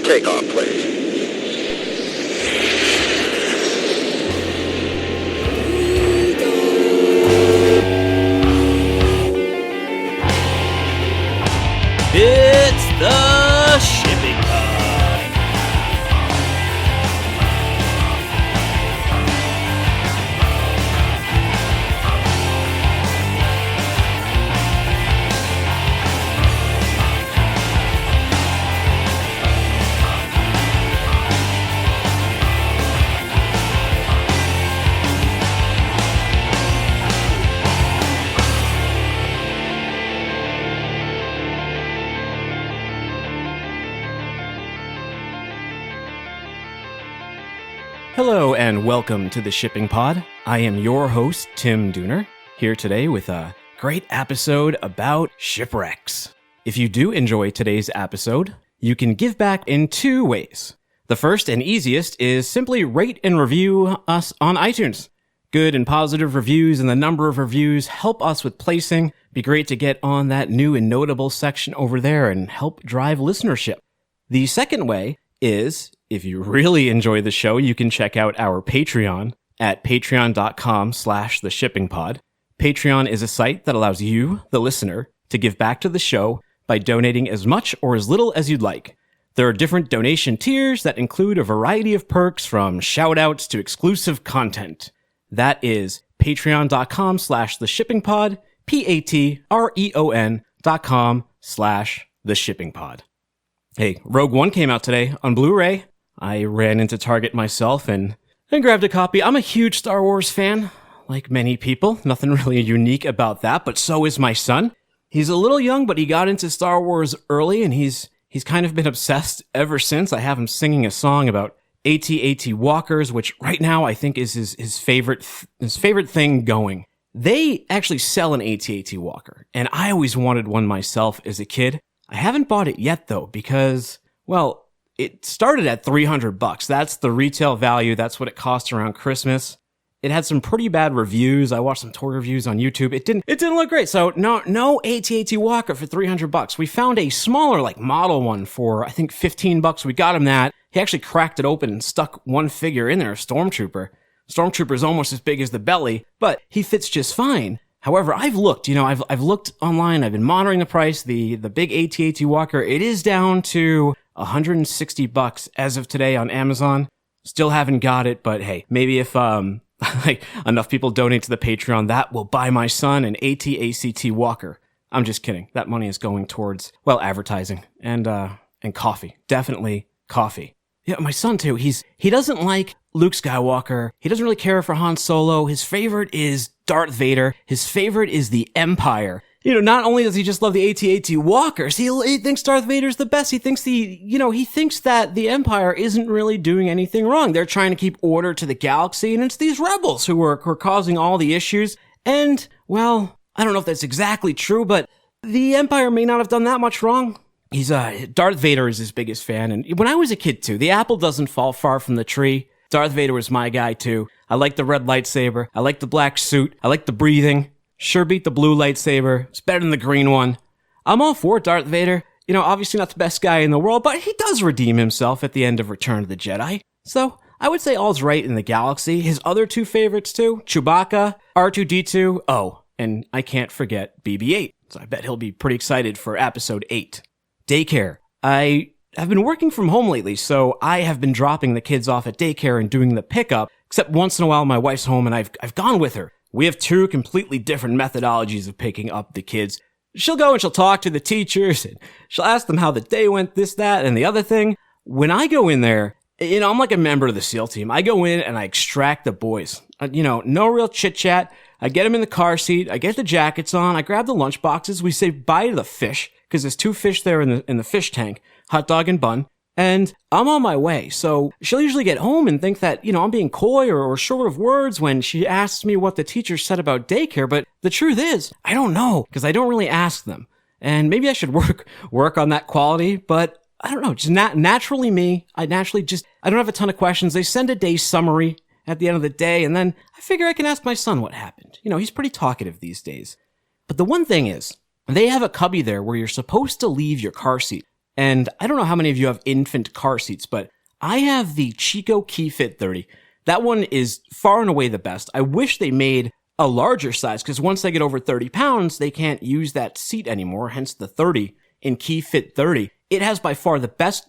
takeoff, please. It's the Shipping Pod. Hello and welcome to the Shipping Pod. I am your host, Tim Dooner, here today with a great episode about shipwrecks. If you do enjoy today's episode, you can give back in two ways. The first and easiest is simply rate and review us on iTunes. Good and positive reviews and the number of reviews help us with placing. Be great to get on that new and notable section over there and help drive listenership. The second way is, if you really enjoy the show, you can check out our Patreon at patreon.com/theshippingpod. Patreon is a site that allows you, the listener, to give back to the show by donating as much or as little as you'd like. There are different donation tiers that include a variety of perks from shout-outs to exclusive content. That is patreon.com/theshippingpod, patreon.com/theshippingpod. Hey, Rogue One came out today on Blu-ray. I ran into Target myself and grabbed a copy. I'm a huge Star Wars fan, like many people. Nothing really unique about that, but so is my son. He's a little young, but he got into Star Wars early, and he's kind of been obsessed ever since. I have him singing a song about AT-AT walkers, which right now I think is his favorite thing going. They actually sell an AT-AT walker, and I always wanted one myself as a kid. I haven't bought it yet, though, because, well, it started at $300. That's the retail value. That's what it cost around Christmas. It had some pretty bad reviews. I watched some toy reviews on YouTube. It didn't look great. So no AT-AT walker for $300. We found a smaller, model one for, I think, $15. We got him that. He actually cracked it open and stuck one figure in there, a Stormtrooper. Stormtrooper's almost as big as the belly, but he fits just fine. However, I've looked online, I've been monitoring the price, the big AT-AT walker, it is down to $160 as of today on Amazon. Still haven't got it, but hey, maybe if, enough people donate to the Patreon, that will buy my son an AT-ACT walker. I'm just kidding. That money is going towards, advertising and coffee. Definitely coffee. Yeah, my son too, he doesn't like Luke Skywalker. He doesn't really care for Han Solo. His favorite is Darth Vader. His favorite is the Empire. Not only does he just love the AT-AT walkers, he thinks Darth Vader's the best. He thinks he thinks that the Empire isn't really doing anything wrong. They're trying to keep order to the galaxy, and it's these rebels who are causing all the issues. And, well, I don't know if that's exactly true, but the Empire may not have done that much wrong. Darth Vader is his biggest fan, and when I was a kid too, the apple doesn't fall far from the tree. Darth Vader was my guy too. I like the red lightsaber. I like the black suit. I like the breathing. Sure beat the blue lightsaber. It's better than the green one. I'm all for Darth Vader. Obviously not the best guy in the world, but he does redeem himself at the end of Return of the Jedi. So, I would say all's right in the galaxy. His other two favorites too, Chewbacca, R2-D2, oh, and I can't forget BB-8. So I bet he'll be pretty excited for episode 8. Daycare. I have been working from home lately, so I have been dropping the kids off at daycare and doing the pickup, except once in a while my wife's home and I've gone with her. We have two completely different methodologies of picking up the kids. She'll go and she'll talk to the teachers and she'll ask them how the day went, this, that, and the other thing. When I go in there, I'm like a member of the SEAL team. I go in and I extract the boys. No real chit chat. I get them in the car seat. I get the jackets on. I grab the lunch boxes. We say bye to the fish, because there's two fish there in the fish tank, hot dog and bun, and I'm on my way. So she'll usually get home and think that, I'm being coy or short of words when she asks me what the teacher said about daycare, but the truth is, I don't know, because I don't really ask them. And maybe I should work on that quality, but I don't know, just naturally me. I don't have a ton of questions. They send a day summary at the end of the day, and then I figure I can ask my son what happened. He's pretty talkative these days. But the one thing is, they have a cubby there where you're supposed to leave your car seat. And I don't know how many of you have infant car seats, but I have the Chico KeyFit 30. That one is far and away the best. I wish they made a larger size, because once they get over 30 pounds, they can't use that seat anymore, hence the 30 in KeyFit 30. It has by far the best,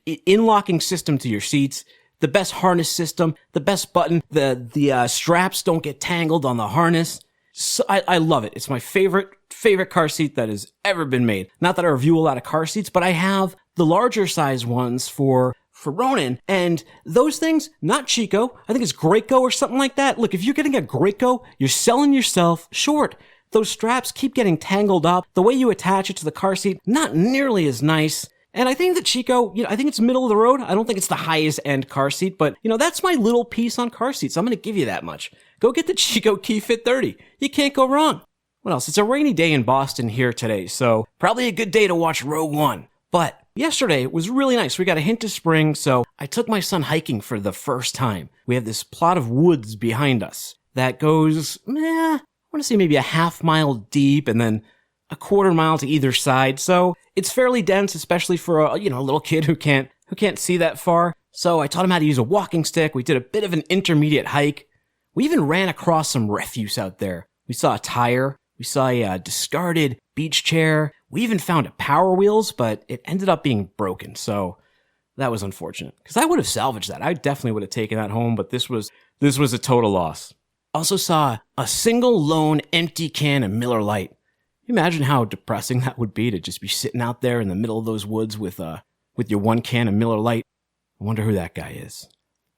in-locking system to your seats, the best harness system, the best button, the straps don't get tangled on the harness. So I love it. It's my favorite car seat that has ever been made. Not that I review a lot of car seats, but I have the larger size ones for Ronin, and those things, not Chico, I think it's Graco or something like that. Look, if you're getting a Graco, you're selling yourself short. Those straps keep getting tangled up. The way you attach it to the car seat, not nearly as nice. And I think that Chico, I think it's middle of the road. I don't think it's the highest end car seat, but that's my little piece on car seats. I'm going to give you that much. Go get the Chico KeyFit 30. You can't go wrong. What else? It's a rainy day in Boston here today, so probably a good day to watch Rogue One. But yesterday was really nice. We got a hint of spring, so I took my son hiking for the first time. We have this plot of woods behind us that goes, I want to say maybe a half mile deep and then a quarter mile to either side. So it's fairly dense, especially for a little kid who can't see that far. So I taught him how to use a walking stick. We did a bit of an intermediate hike. We even ran across some refuse out there. We saw a tire. We saw a discarded beach chair. We even found Power Wheels, but it ended up being broken. So that was unfortunate, because I would have salvaged that. I definitely would have taken that home, but this was a total loss. Also saw a single lone empty can of Miller Lite. Imagine how depressing that would be to just be sitting out there in the middle of those woods with your one can of Miller Lite. I wonder who that guy is.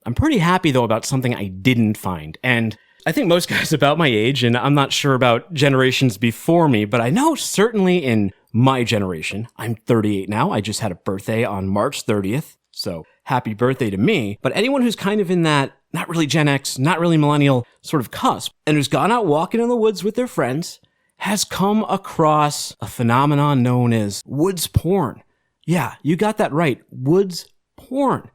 I'm pretty happy, though, about something I didn't find. And I think most guys about my age, and I'm not sure about generations before me, but I know certainly in my generation, I'm 38 now. I just had a birthday on March 30th. So happy birthday to me. But anyone who's kind of in that, not really Gen X, not really millennial sort of cusp, and who's gone out walking in the woods with their friends, has come across a phenomenon known as woods porn. Yeah, you got that right. Woods porn.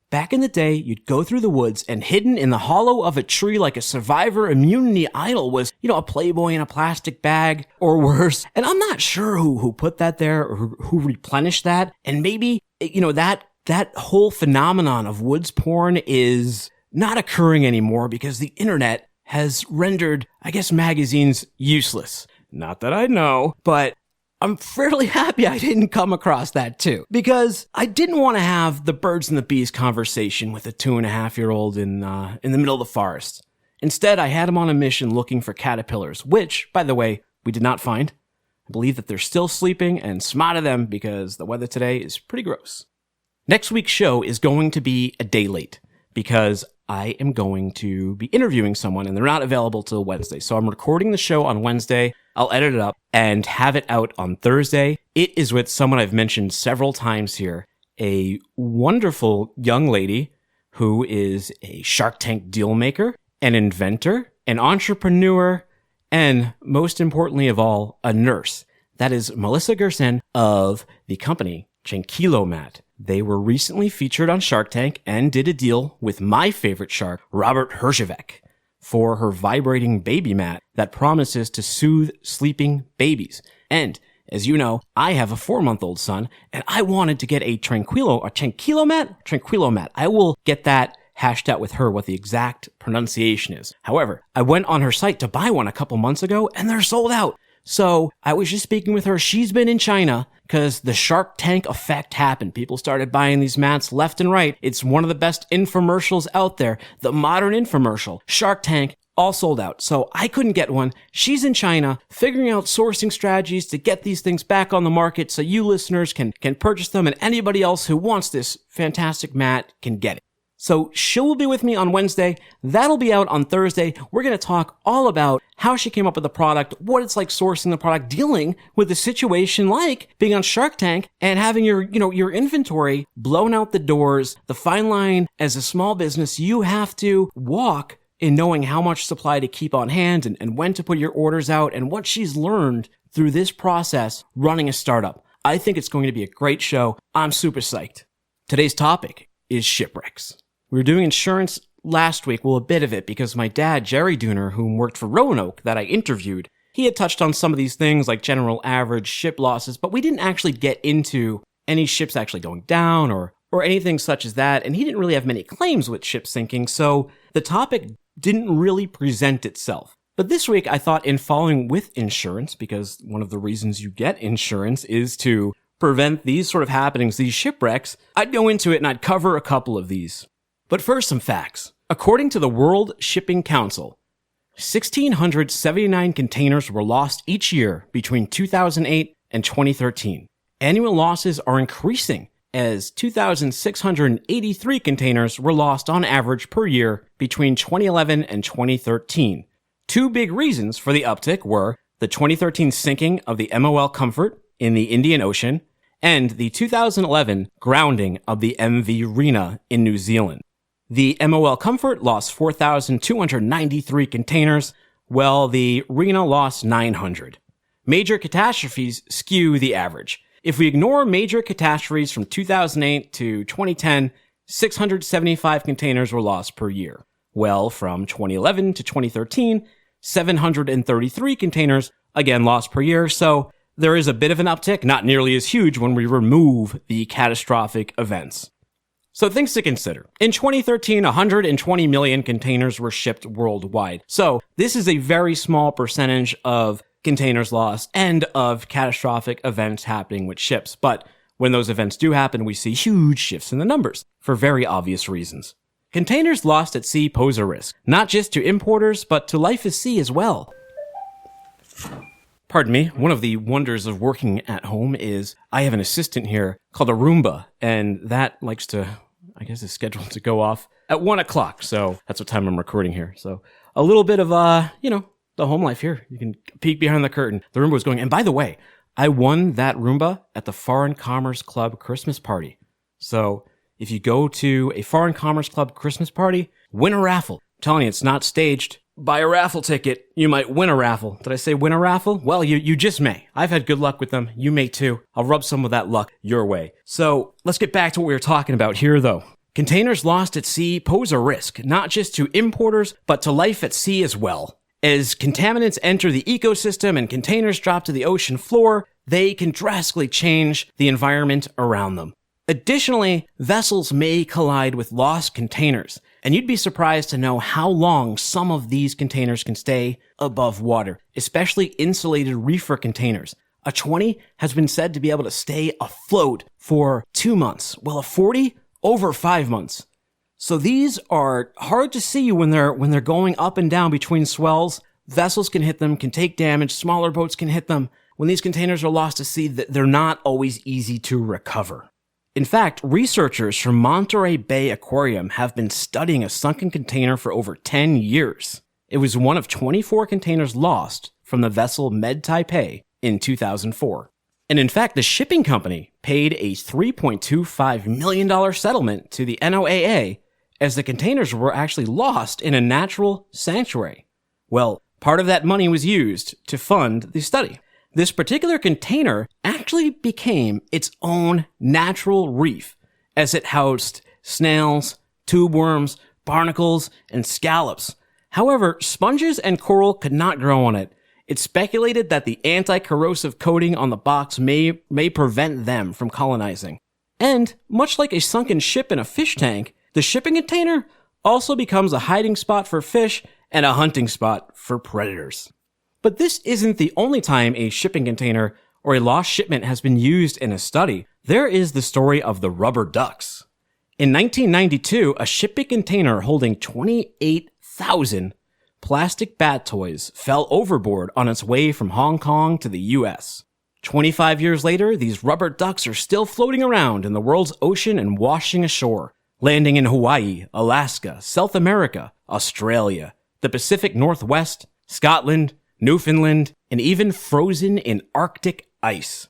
Back in the day, you'd go through the woods, and hidden in the hollow of a tree like a Survivor immunity idol was, a Playboy in a plastic bag, or worse. And I'm not sure who put that there or who replenished that. And maybe, that whole phenomenon of woods porn is not occurring anymore because the internet has rendered, magazines useless. Not that I know, but I'm fairly happy I didn't come across that too, because I didn't want to have the birds and the bees conversation with a 2.5-year-old in the middle of the forest. Instead, I had him on a mission looking for caterpillars, which, by the way, we did not find. I believe that they're still sleeping, and smart of them because the weather today is pretty gross. Next week's show is going to be a day late because I am going to be interviewing someone and they're not available till Wednesday. So I'm recording the show on Wednesday. I'll edit it up and have it out on Thursday. It is with someone I've mentioned several times here, a wonderful young lady who is a Shark Tank deal maker, an inventor, an entrepreneur, and most importantly of all, a nurse. That is Melissa Gerson of the company Tranquilomat. They were recently featured on Shark Tank and did a deal with my favorite shark, Robert Herjavec, for her vibrating baby mat that promises to soothe sleeping babies. And as you know, I have a 4-month-old son, and I wanted to get a Tranquilomat. I will get that hashed out with her what the exact pronunciation is. However, I went on her site to buy one a couple months ago, and they're sold out. So I was just speaking with her. She's been in China because the Shark Tank effect happened. People started buying these mats left and right. It's one of the best infomercials out there. The modern infomercial. Shark Tank, all sold out. So I couldn't get one. She's in China figuring out sourcing strategies to get these things back on the market so you listeners can purchase them, and anybody else who wants this fantastic mat can get it. So she will be with me on Wednesday. That'll be out on Thursday. We're going to talk all about how she came up with the product, what it's like sourcing the product, dealing with a situation like being on Shark Tank and having your inventory blown out the doors, the fine line as a small business you have to walk in knowing how much supply to keep on hand and when to put your orders out, and what she's learned through this process running a startup. I think it's going to be a great show. I'm super psyched. Today's topic is shipwrecks. We were doing insurance last week, well, a bit of it, because my dad, Jerry Dooner, who worked for Roanoke that I interviewed, he had touched on some of these things like general average ship losses, but we didn't actually get into any ships actually going down or anything such as that, and he didn't really have many claims with ships sinking, so the topic didn't really present itself. But this week, I thought in following with insurance, because one of the reasons you get insurance is to prevent these sort of happenings, these shipwrecks, I'd go into it and I'd cover a couple of these. But first, some facts. According to the World Shipping Council, 1,679 containers were lost each year between 2008 and 2013. Annual losses are increasing as 2,683 containers were lost on average per year between 2011 and 2013. Two big reasons for the uptick were the 2013 sinking of the MOL Comfort in the Indian Ocean and the 2011 grounding of the MV Rena in New Zealand. The MOL Comfort lost 4,293 containers, while the Rena lost 900. Major catastrophes skew the average. If we ignore major catastrophes from 2008 to 2010, 675 containers were lost per year. Well, from 2011 to 2013, 733 containers, again, lost per year, so there is a bit of an uptick, not nearly as huge when we remove the catastrophic events. So things to consider. In 2013, 120 million containers were shipped worldwide. So this is a very small percentage of containers lost and of catastrophic events happening with ships. But when those events do happen, we see huge shifts in the numbers for very obvious reasons. Containers lost at sea pose a risk, not just to importers, but to life at sea as well. Pardon me, one of the wonders of working at home is I have an assistant here called a Roomba, and that likes to, I guess, is scheduled to go off at 1 o'clock, so that's what time I'm recording here. So a little bit of, the home life here. You can peek behind the curtain. The Roomba was going, and by the way, I won that Roomba at the Foreign Commerce Club Christmas party. So if you go to a Foreign Commerce Club Christmas party, win a raffle. I'm telling you, it's not staged. Buy a raffle ticket. You might win a raffle. Did I say win a raffle? Well, you just may. I've had good luck with them. You may too. I'll rub some of that luck your way. So let's get back to what we were talking about here, though. Containers lost at sea pose a risk, not just to importers, but to life at sea as well. As contaminants enter the ecosystem and containers drop to the ocean floor, they can drastically change the environment around them. Additionally, vessels may collide with lost containers, and you'd be surprised to know how long some of these containers can stay above water, especially insulated reefer containers. A 20 has been said to be able to stay afloat for 2 months, while a 40 over 5 months. So these are hard to see when they're going up and down between swells. Vessels can hit them, can take damage, smaller boats can hit them. When these containers are lost to sea, they're not always easy to recover. In fact, researchers from Monterey Bay Aquarium have been studying a sunken container for over 10 years. It was one of 24 containers lost from the vessel Med Taipei in 2004. And in fact, the shipping company paid a $3.25 million settlement to the NOAA as the containers were actually lost in a natural sanctuary. Well, part of that money was used to fund the study. This particular container actually became its own natural reef, as it housed snails, tube worms, barnacles, and scallops. However, sponges and coral could not grow on it. It's speculated that the anti-corrosive coating on the box may prevent them from colonizing. And, much like a sunken ship in a fish tank, the shipping container also becomes a hiding spot for fish and a hunting spot for predators. But this isn't the only time a shipping container or a lost shipment has been used in a study. There is the story of the rubber ducks. In 1992, a shipping container holding 28,000 plastic bat toys fell overboard on its way from Hong Kong to the US. 25 years later, these rubber ducks are still floating around in the world's ocean and washing ashore, landing in Hawaii, Alaska, South America, Australia, the Pacific Northwest, Scotland, Newfoundland, and even frozen in Arctic ice.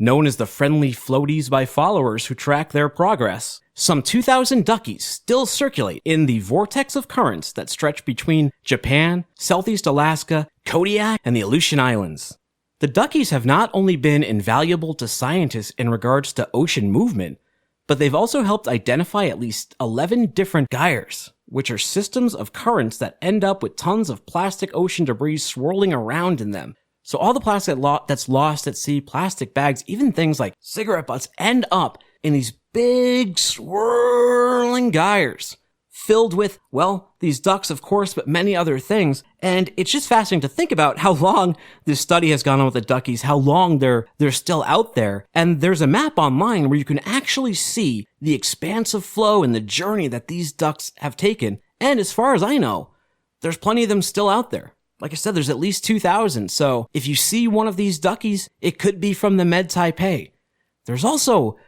Known as the friendly floaties by followers who track their progress, some 2,000 duckies still circulate in the vortex of currents that stretch between Japan, Southeast Alaska, Kodiak, and the Aleutian Islands. The duckies have not only been invaluable to scientists in regards to ocean movement, but they've also helped identify at least 11 different gyres, which are systems of currents that end up with tons of plastic ocean debris swirling around in them. So all the plastic that's lost at sea, plastic bags, even things like cigarette butts, end up in these big swirling gyres filled with, well, these ducks, of course, but many other things. And it's just fascinating to think about how long this study has gone on with the duckies, how long they're still out there. And there's a map online where you can actually see the expansive flow and the journey that these ducks have taken. And as far as I know, there's plenty of them still out there. Like I said, there's at least 2,000. So if you see one of these duckies, it could be from the Med Taipei. There's also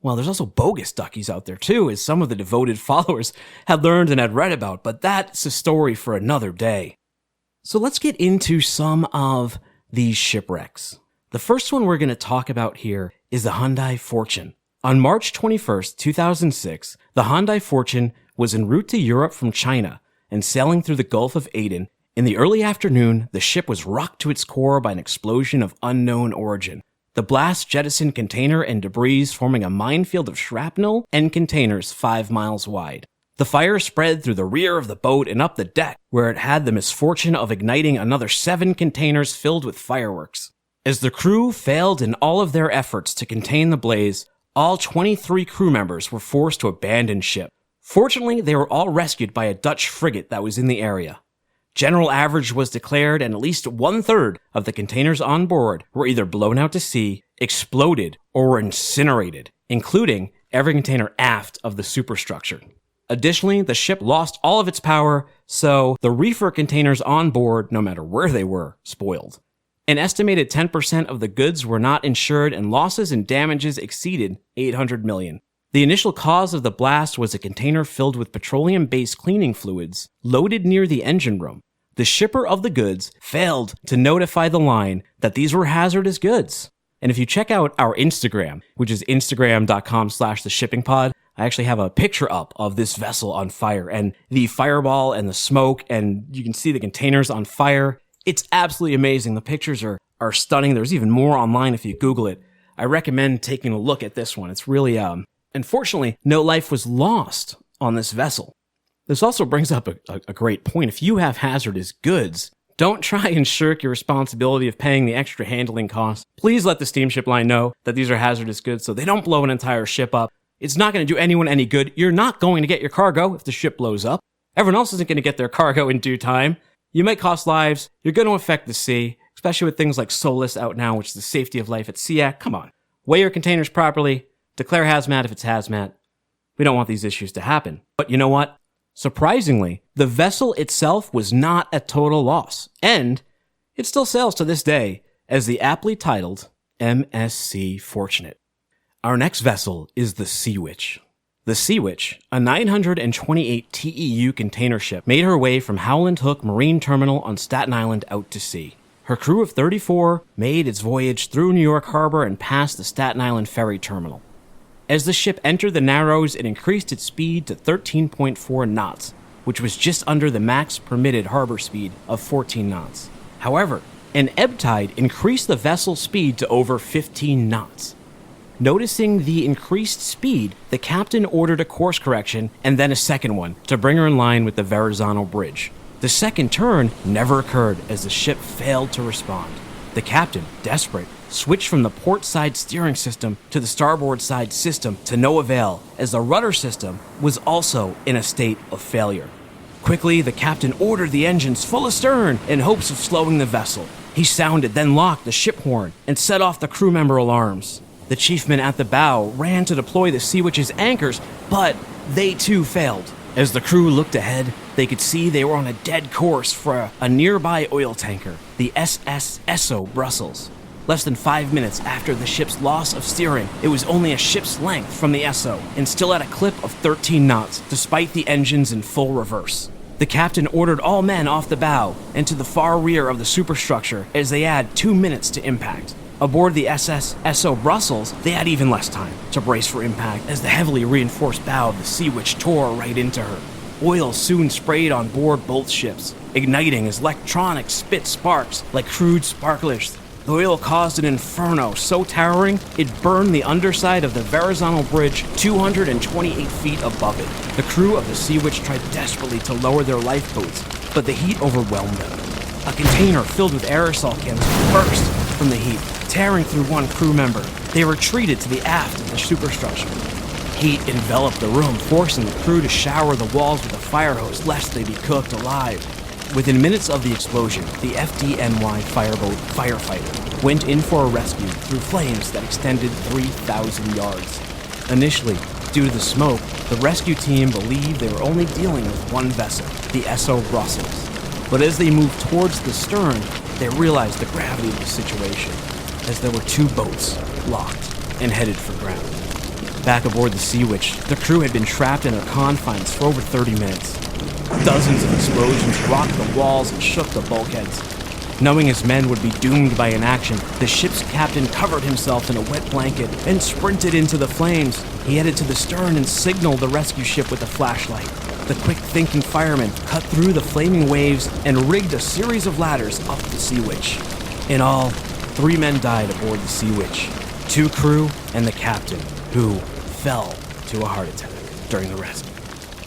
bogus duckies out there too, as some of the devoted followers had learned and had read about, but that's a story for another day. So let's get into some of these shipwrecks. The first one we're going to talk about here is the Hyundai Fortune. On March 21st, 2006, the Hyundai Fortune was en route to Europe from China and sailing through the Gulf of Aden. In the early afternoon, the ship was rocked to its core by an explosion of unknown origin. The blast jettisoned container and debris, forming a minefield of shrapnel and containers 5 miles wide. The fire spread through the rear of the boat and up the deck, where it had the misfortune of igniting another 7 containers filled with fireworks. As the crew failed in all of their efforts to contain the blaze, all 23 crew members were forced to abandon ship. Fortunately, they were all rescued by a Dutch frigate that was in the area. General average was declared, and at least 1/3 of the containers on board were either blown out to sea, exploded, or were incinerated, including every container aft of the superstructure. Additionally, the ship lost all of its power, so the reefer containers on board, no matter where they were, spoiled. An estimated 10% of the goods were not insured, and losses and damages exceeded $800 million. The initial cause of the blast was a container filled with petroleum-based cleaning fluids loaded near the engine room. The shipper of the goods failed to notify the line that these were hazardous goods. And if you check out our Instagram, which is instagram.com/theshippingpod, I actually have a picture up of this vessel on fire and the fireball and the smoke, and you can see the containers on fire. It's absolutely amazing. The pictures are stunning. There's even more online if you Google it. I recommend taking a look at this one. It's really, unfortunately, no life was lost on this vessel. This also brings up a great point. If you have hazardous goods, don't try and shirk your responsibility of paying the extra handling costs. Please let the steamship line know that these are hazardous goods so they don't blow an entire ship up. It's not going to do anyone any good. You're not going to get your cargo if the ship blows up. Everyone else isn't going to get their cargo in due time. You might cost lives. You're going to affect the sea, especially with things like SOLAS out now, which is the Safety of Life at Sea Act. Come on. Weigh your containers properly. Declare hazmat if it's hazmat. We don't want these issues to happen. But you know what? Surprisingly, the vessel itself was not a total loss, and it still sails to this day as the aptly titled MSC Fortunate. Our next vessel is the Sea Witch. The Sea Witch, a 928 TEU container ship, made her way from Howland Hook Marine Terminal on Staten Island out to sea. Her crew of 34 made its voyage through New York Harbor and past the Staten Island Ferry Terminal. As the ship entered the Narrows, it increased its speed to 13.4 knots, which was just under the max permitted harbor speed of 14 knots. However, an ebb tide increased the vessel's speed to over 15 knots. Noticing the increased speed, the captain ordered a course correction and then a second one to bring her in line with the Verrazano Bridge. The second turn never occurred as the ship failed to respond. The captain, desperate, switched from the port side steering system to the starboard side system to no avail, as the rudder system was also in a state of failure. Quickly, the captain ordered the engines full astern in hopes of slowing the vessel. He sounded, then locked the ship horn and set off the crew member alarms. The chiefman at the bow ran to deploy the Sea Witch's anchors, but they too failed. As the crew looked ahead, they could see they were on a dead course for a nearby oil tanker, the SS Esso Brussels. Less than 5 minutes after the ship's loss of steering, it was only a ship's length from the Esso and still at a clip of 13 knots, despite the engines in full reverse. The captain ordered all men off the bow and to the far rear of the superstructure as they had 2 minutes to impact. Aboard the SS Esso Brussels, they had even less time to brace for impact as the heavily reinforced bow of the Sea Witch tore right into her. Oil soon sprayed on board both ships, igniting as electronics spit sparks like crude sparklers. The oil caused an inferno so towering, it burned the underside of the Verrazano Bridge 228 feet above it. The crew of the Sea Witch tried desperately to lower their lifeboats, but the heat overwhelmed them. A container filled with aerosol cans burst from the heat, tearing through one crew member. They retreated to the aft of the superstructure. Heat enveloped the room, forcing the crew to shower the walls with a fire hose lest they be cooked alive. Within minutes of the explosion, the FDNY fireboat firefighter went in for a rescue through flames that extended 3,000 yards. Initially, due to the smoke, the rescue team believed they were only dealing with one vessel, the SO Brussels. But as they moved towards the stern, they realized the gravity of the situation, as there were two boats locked and headed for ground. Back aboard the Sea Witch, the crew had been trapped in her confines for over 30 minutes. Dozens of explosions rocked the walls and shook the bulkheads. Knowing his men would be doomed by inaction, the ship's captain covered himself in a wet blanket and sprinted into the flames. He headed to the stern and signaled the rescue ship with a flashlight. The quick-thinking firemen cut through the flaming waves and rigged a series of ladders up the Sea Witch. In all, 3 men died aboard the Sea Witch, 2 crew and the captain, who fell to a heart attack during the rescue.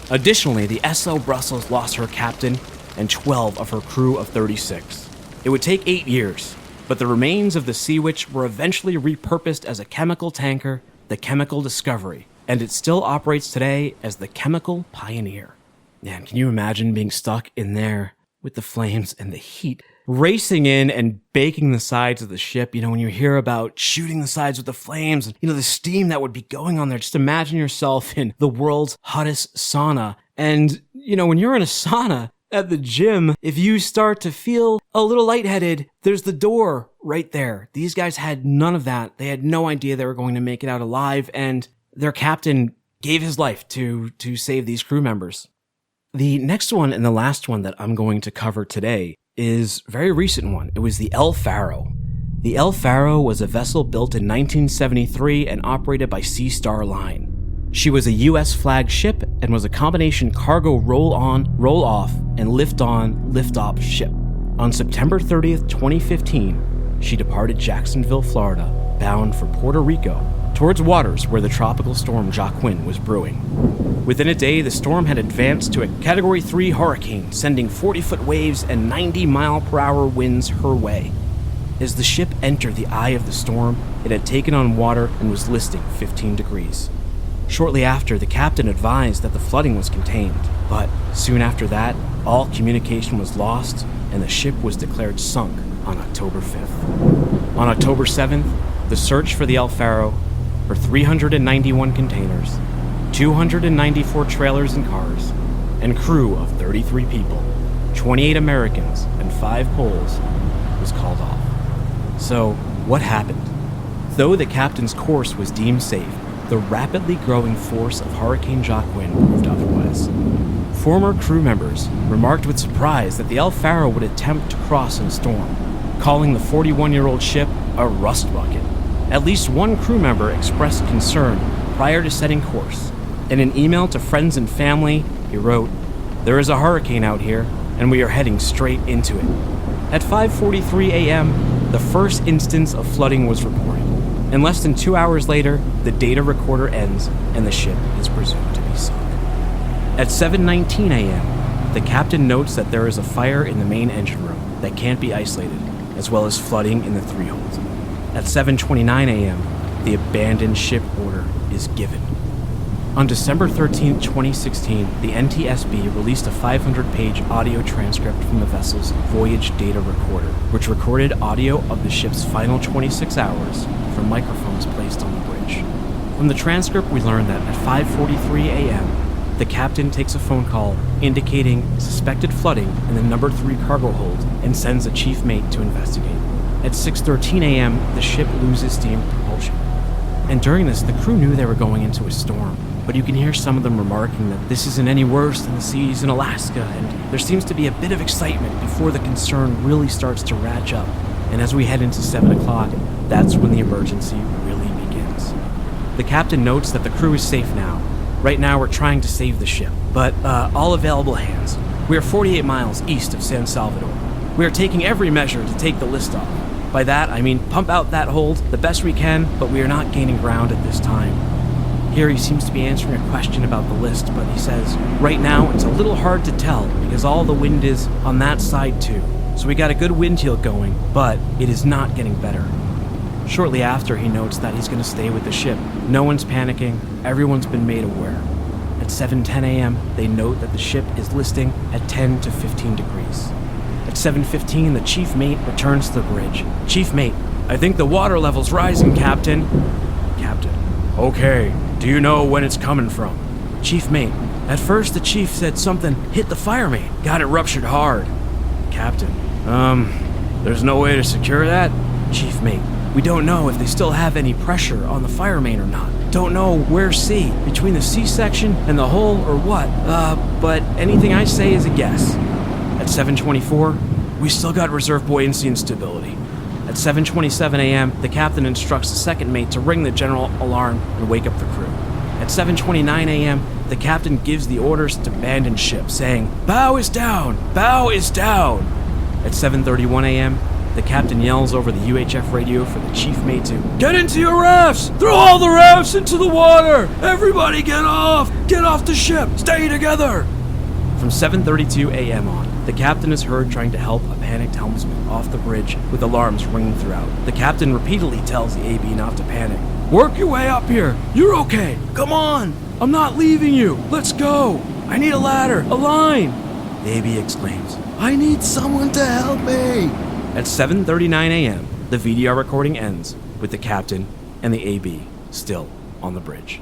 Additionally, the SO Brussels lost her captain and 12 of her crew of 36. It would take 8 years, but the remains of the Sea Witch were eventually repurposed as a chemical tanker, the Chemical Discovery, and it still operates today as the Chemical Pioneer. Man, can you imagine being stuck in there with the flames and the heat, racing in and baking the sides of the ship? You know, when you hear about shooting the sides with the flames, and, the steam that would be going on there, just imagine yourself in the world's hottest sauna. And, when you're in a sauna at the gym, if you start to feel a little lightheaded, there's the door right there. These guys had none of that. They had no idea they were going to make it out alive, and their captain gave his life to save these crew members. The next one and the last one that I'm going to cover today is a very recent one. It was the El Faro. The El Faro was a vessel built in 1973 and operated by Sea Star Line. She was a U.S. flagged ship and was a combination cargo roll-on, roll-off, and lift-on, lift-off ship. On September 30th, 2015, she departed Jacksonville, Florida, bound for Puerto Rico, towards waters where the tropical storm Joaquin was brewing. Within a day, the storm had advanced to a Category 3 hurricane, sending 40-foot waves and 90-mile-per-hour winds her way. As the ship entered the eye of the storm, it had taken on water and was listing 15 degrees. Shortly after, the captain advised that the flooding was contained, but soon after that, all communication was lost and the ship was declared sunk on October 5th. On October 7th, the search for the El Faro for 391 containers, 294 trailers and cars, and crew of 33 people, 28 Americans and 5 Poles, was called off. So, what happened? Though the captain's course was deemed safe, the rapidly growing force of Hurricane Joaquin proved otherwise. Former crew members remarked with surprise that the El Faro would attempt to cross in a storm, calling the 41-year-old ship a rust bucket. At least one crew member expressed concern prior to setting course. In an email to friends and family, he wrote, "There is a hurricane out here, and we are heading straight into it." At 5:43 a.m., the first instance of flooding was reported. And less than 2 hours later, the data recorder ends, and the ship is presumed to be sunk. At 7:19 a.m., the captain notes that there is a fire in the main engine room that can't be isolated, as well as flooding in the 3-hold. At 7:29 a.m., the abandoned ship order is given. On December 13, 2016, the NTSB released a 500-page audio transcript from the vessel's voyage data recorder, which recorded audio of the ship's final 26 hours from microphones placed on the bridge. From the transcript, we learned that at 5:43 a.m., the captain takes a phone call indicating suspected flooding in the number 3 cargo hold and sends a chief mate to investigate. At 6:13 a.m., the ship loses steam propulsion. And during this, the crew knew they were going into a storm, but you can hear some of them remarking that this isn't any worse than the seas in Alaska, and there seems to be a bit of excitement before the concern really starts to ratchet up. And as we head into 7 o'clock, that's when the emergency really begins. The captain notes that the crew is safe now. Right now, we're trying to save the ship, but all available hands. We are 48 miles east of San Salvador. We are taking every measure to take the list off. By that, I mean pump out that hold the best we can, but we are not gaining ground at this time. Here he seems to be answering a question about the list, but he says, right now it's a little hard to tell because all the wind is on that side too. so we got a good wind chill going, but it is not getting better. Shortly after, he notes that he's going to stay with the ship. No one's panicking. Everyone's been made aware. At 7:10 a.m., they note that the ship is listing at 10 to 15 degrees. At 7:15, the chief mate returns to the bridge. Chief mate, I think the water level's rising, Captain. Captain, okay, do you know when it's coming from? Chief mate, at first the chief said something hit the fire main. Got it ruptured hard. Captain, there's no way to secure that? Chief mate, we don't know if they still have any pressure on the fire main or not. Don't know where C, between the C-section and the hull or what. But anything I say is a guess. At 7:24, we still got reserve buoyancy and stability. At 7:27 a.m., the captain instructs the second mate to ring the general alarm and wake up the crew. At 7:29 a.m., the captain gives the orders to abandon ship, saying, "Bow is down! Bow is down!" At 7:31 a.m., the captain yells over the UHF radio for the chief mate to get into your rafts! Throw all the rafts into the water! Everybody get off! Get off the ship! Stay together! From 7:32 a.m. on, the captain is heard trying to help a panicked helmsman off the bridge with alarms ringing throughout. The captain repeatedly tells the AB not to panic. Work your way up here! You're okay! Come on! I'm not leaving you! Let's go! I need a ladder! A line! The AB exclaims, I need someone to help me! At 7:39 a.m., the VDR recording ends with the captain and the AB still on the bridge.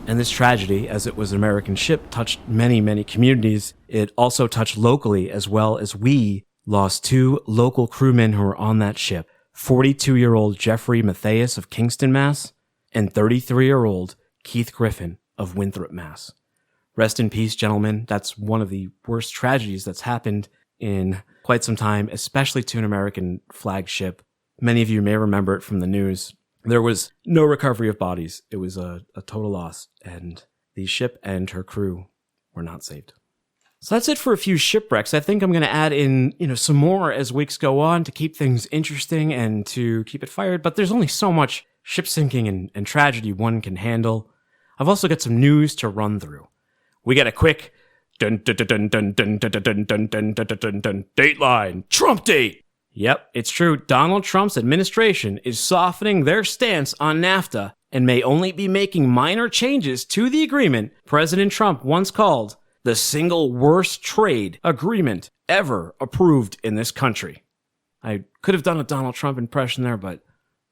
And this tragedy, as it was an American ship, touched many, many communities. It also touched locally, as well as we lost 2 local crewmen who were on that ship. 42-year-old Jeffrey Mathias of Kingston, Mass., and 33-year-old Keith Griffin of Winthrop, Mass. Rest in peace, gentlemen. That's one of the worst tragedies that's happened in quite some time, especially to an American flagship. Many of you may remember it from the news. There was no recovery of bodies. It was a total loss, and the ship and her crew were not saved. So that's it for a few shipwrecks. I think I'm going to add in, some more as weeks go on to keep things interesting and to keep it fired, but there's only so much ship sinking and tragedy one can handle. I've also got some news to run through. We got a quick Dateline, Trump date. Yep, it's true. Donald Trump's administration is softening their stance on NAFTA and may only be making minor changes to the agreement President Trump once called the single worst trade agreement ever approved in this country. I could have done a Donald Trump impression there, but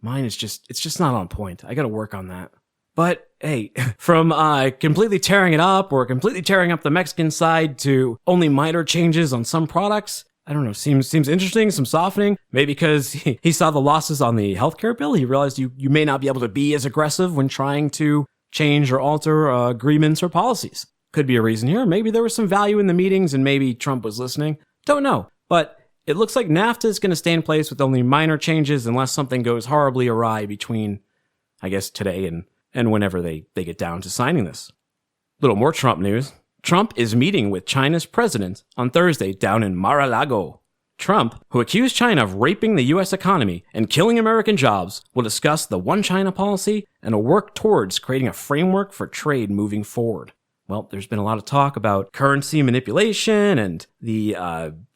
mine is it's just not on point. I got to work on that. But hey, from completely tearing it up or completely tearing up the Mexican side to only minor changes on some products, I don't know, seems interesting, some softening. Maybe because he saw the losses on the healthcare bill, he realized you may not be able to be as aggressive when trying to change or alter agreements or policies. Could be a reason here. Maybe there was some value in the meetings and maybe Trump was listening. Don't know. But it looks like NAFTA is going to stay in place with only minor changes unless something goes horribly awry between, I guess, today and whenever they get down to signing this. Little more Trump news. Trump is meeting with China's president on Thursday down in Mar-a-Lago. Trump, who accused China of raping the U.S. economy and killing American jobs, will discuss the One China policy and will work towards creating a framework for trade moving forward. Well, there's been a lot of talk about currency manipulation and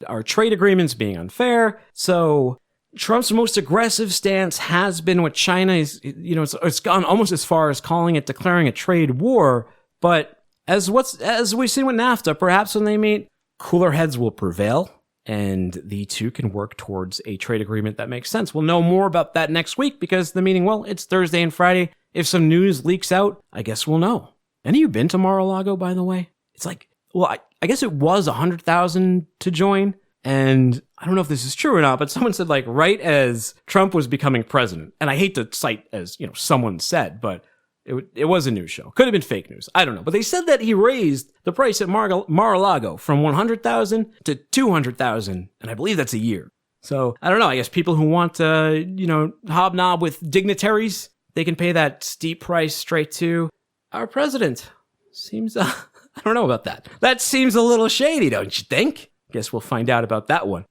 our trade agreements being unfair. So Trump's most aggressive stance has been with China. It's gone almost as far as calling it declaring a trade war. But as we've seen with NAFTA, perhaps when they meet, cooler heads will prevail, and the two can work towards a trade agreement that makes sense. We'll know more about that next week because the meeting, it's Thursday and Friday. If some news leaks out, I guess we'll know. Any of you been to Mar-a-Lago, by the way? It's like, I guess it was 100,000 to join. And I don't know if this is true or not, but someone said right as Trump was becoming president, and I hate to cite as, someone said, but it was a news show. Could have been fake news. I don't know. But they said that he raised the price at Mar-a-Lago from 100,000 to 200,000. And I believe that's a year. So I don't know. I guess people who want to, hobnob with dignitaries, they can pay that steep price straight to our president. Seems, I don't know about that. That seems a little shady, don't you think? Guess we'll find out about that one.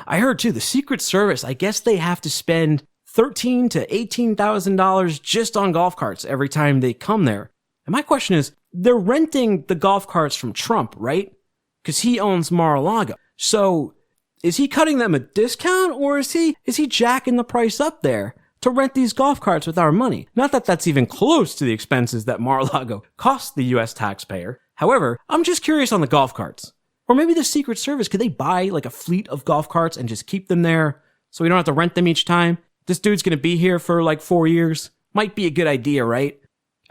I heard too, the Secret Service, I guess they have to spend $13,000 to $18,000 just on golf carts every time they come there. And my question is, they're renting the golf carts from Trump, right? Because he owns Mar-a-Lago. So is he cutting them a discount, or is he jacking the price up there to rent these golf carts with our money? Not that that's even close to the expenses that Mar-a-Lago cost the U.S. taxpayer. However, I'm just curious on the golf carts. Or maybe the Secret Service, could they buy like a fleet of golf carts and just keep them there so we don't have to rent them each time? This dude's going to be here for like 4 years. Might be a good idea, right?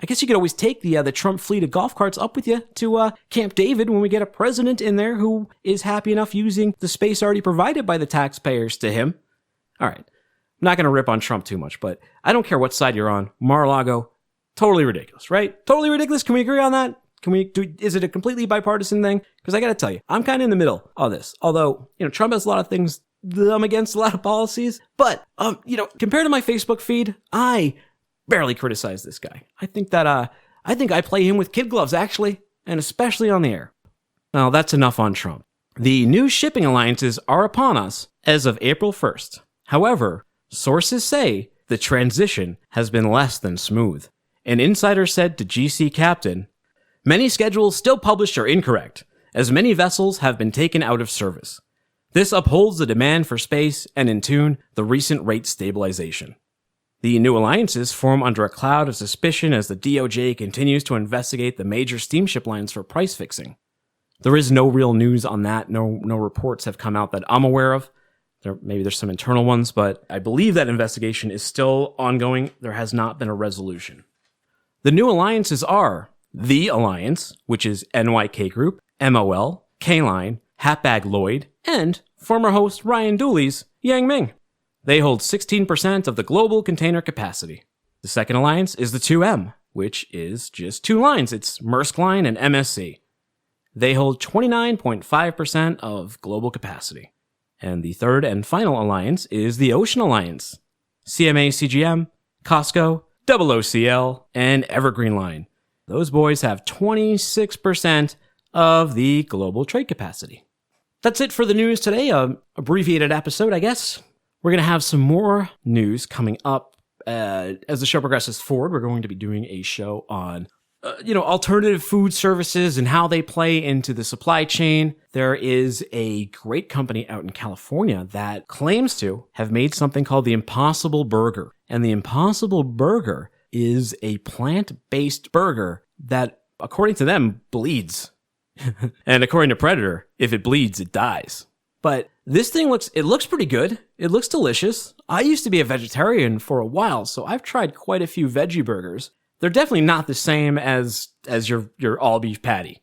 I guess you could always take the Trump fleet of golf carts up with you to Camp David when we get a president in there who is happy enough using the space already provided by the taxpayers to him. All right. I'm not going to rip on Trump too much, but I don't care what side you're on. Mar-a-Lago, totally ridiculous, right? Totally ridiculous. Can we agree on that? Is it a completely bipartisan thing? Because I got to tell you, I'm kind of in the middle of this. Although, Trump has a lot of things that I'm against, a lot of policies. But, compared to my Facebook feed, I barely criticize this guy. I think I play him with kid gloves, actually, and especially on the air. Well, that's enough on Trump. The new shipping alliances are upon us as of April 1st. However, sources say the transition has been less than smooth. An insider said to GC Captain, "Many schedules still published are incorrect, as many vessels have been taken out of service. This upholds the demand for space and in tune the recent rate stabilization." The new alliances form under a cloud of suspicion as the DOJ continues to investigate the major steamship lines for price fixing. There is no real news on that. No reports have come out that I'm aware of. Maybe there's some internal ones, but I believe that investigation is still ongoing. There has not been a resolution. The new alliances are The Alliance, which is NYK Group, MOL, K-Line, Hapag Lloyd, and former host Ryan Dooley's Yang Ming. They hold 16% of the global container capacity. The second alliance is the 2M, which is just two lines. It's Maersk Line and MSC. They hold 29.5% of global capacity. And the third and final alliance is the Ocean Alliance. CMA CGM, COSCO, OOCL, and Evergreen Line. Those boys have 26% of the global trade capacity. That's it for the news today. Abbreviated episode, I guess. We're going to have some more news coming up as the show progresses forward. We're going to be doing a show on, alternative food services and how they play into the supply chain. There is a great company out in California that claims to have made something called the Impossible Burger. And the Impossible Burger is a plant-based burger that, according to them, bleeds. And according to Predator, if it bleeds, it dies. But this thing looks pretty good. It looks delicious. I used to be a vegetarian for a while, so I've tried quite a few veggie burgers. They're definitely not the same as your all-beef patty.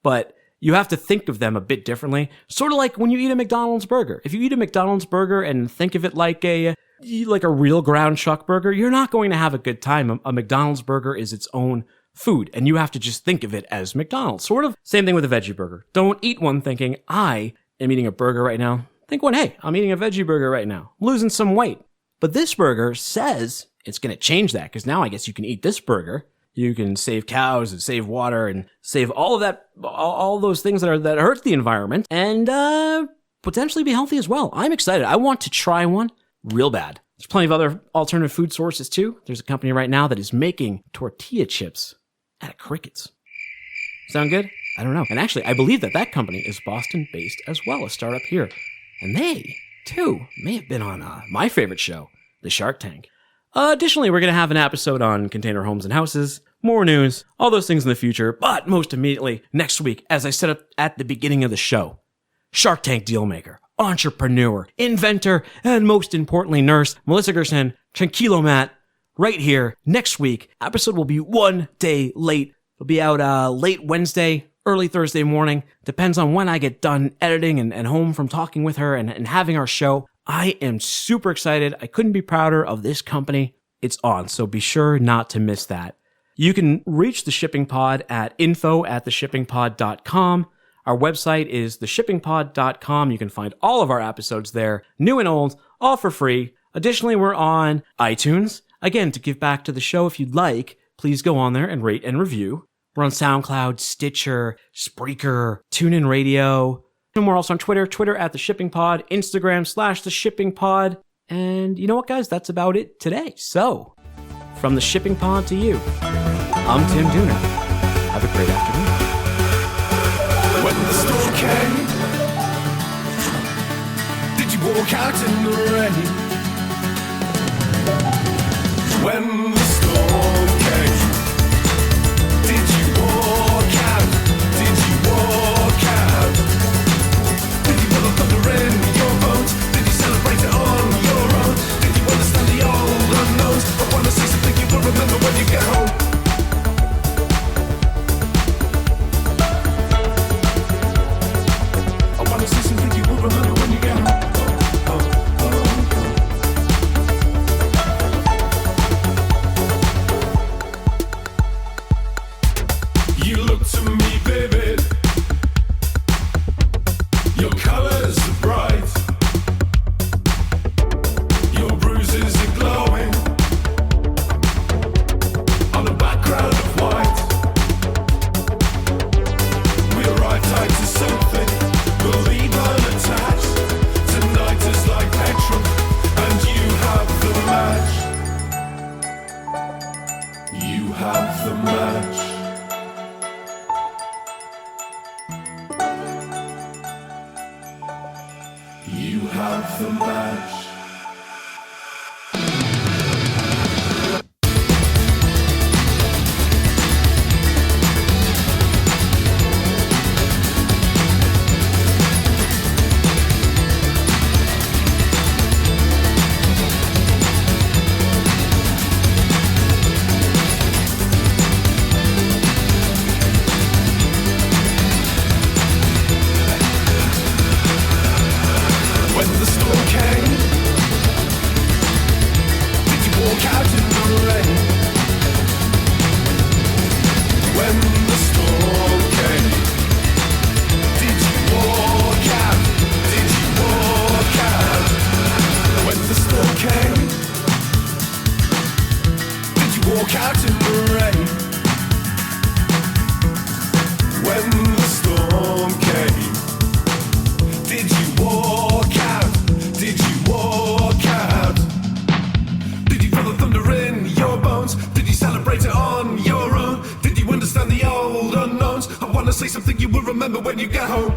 But you have to think of them a bit differently. Sort of like when you eat a McDonald's burger. If you eat a McDonald's burger and think of it like a real ground chuck burger, you're not going to have a good time. A McDonald's burger is its own food, and you have to just think of it as McDonald's. Sort of same thing with a veggie burger. Don't eat one thinking, I am eating a burger right now. Think one, hey, I'm eating a veggie burger right now. I'm losing some weight. But this burger says it's going to change that, because now I guess you can eat this burger. You can save cows and save water and save all of that, all those things that hurt the environment, and potentially be healthy as well. I'm excited. I want to try one real bad. There's plenty of other alternative food sources too. There's a company right now that is making tortilla chips out of crickets. Sound good? I don't know. And actually, I believe that company is Boston-based as well, a startup here. And they, too, may have been on my favorite show, the Shark Tank. Additionally, we're going to have an episode on container homes and houses, more news, all those things in the future. But most immediately, next week, as I said at the beginning of the show, Shark Tank dealmaker, entrepreneur, inventor, and most importantly, nurse, Melissa Gerson, Tranquilo Matt, right here next week. Episode will be 1 day late. It'll be out late Wednesday, early Thursday morning. Depends on when I get done editing and home from talking with her and having our show. I am super excited. I couldn't be prouder of this company. It's on, so be sure not to miss that. You can reach The Shipping Pod at info@theshippingpod.com. Our website is theshippingpod.com. You can find all of our episodes there, new and old, all for free. Additionally, we're on iTunes. Again, to give back to the show if you'd like, please go on there and rate and review. We're on SoundCloud, Stitcher, Spreaker, TuneIn Radio. And we're also on Twitter @theshippingpod, Instagram /theshippingpod. And you know what, guys? That's about it today. So, from the Shipping Pod to you, I'm Tim Dooner. Have a great afternoon. When the storm came, walk out in the rain? When the storm came, did you walk out? Did you walk out? Did you feel the thunder in your bones? Did you celebrate it on your own? Did you understand the old unknowns? I wanna say something you will remember when you get home. I wanna say something you will remember when you get home. You look to me vivid, your colors are bright, your bruises are glowing on a background of white. We arrive tied to something, we'll leave unattached. Tonight is like petrol, and you have the match. You have the match. You have the match. When the storm came, did you walk out in the rain? When the storm came, did you walk out? Did you walk out? When the storm came, did you walk out in the rain? When the storm came, did you walk out? Did you walk out? Did you feel the thunder in your bones? Did you celebrate it on your own? Did you understand the old unknowns? I wanna say something you will remember when you get home.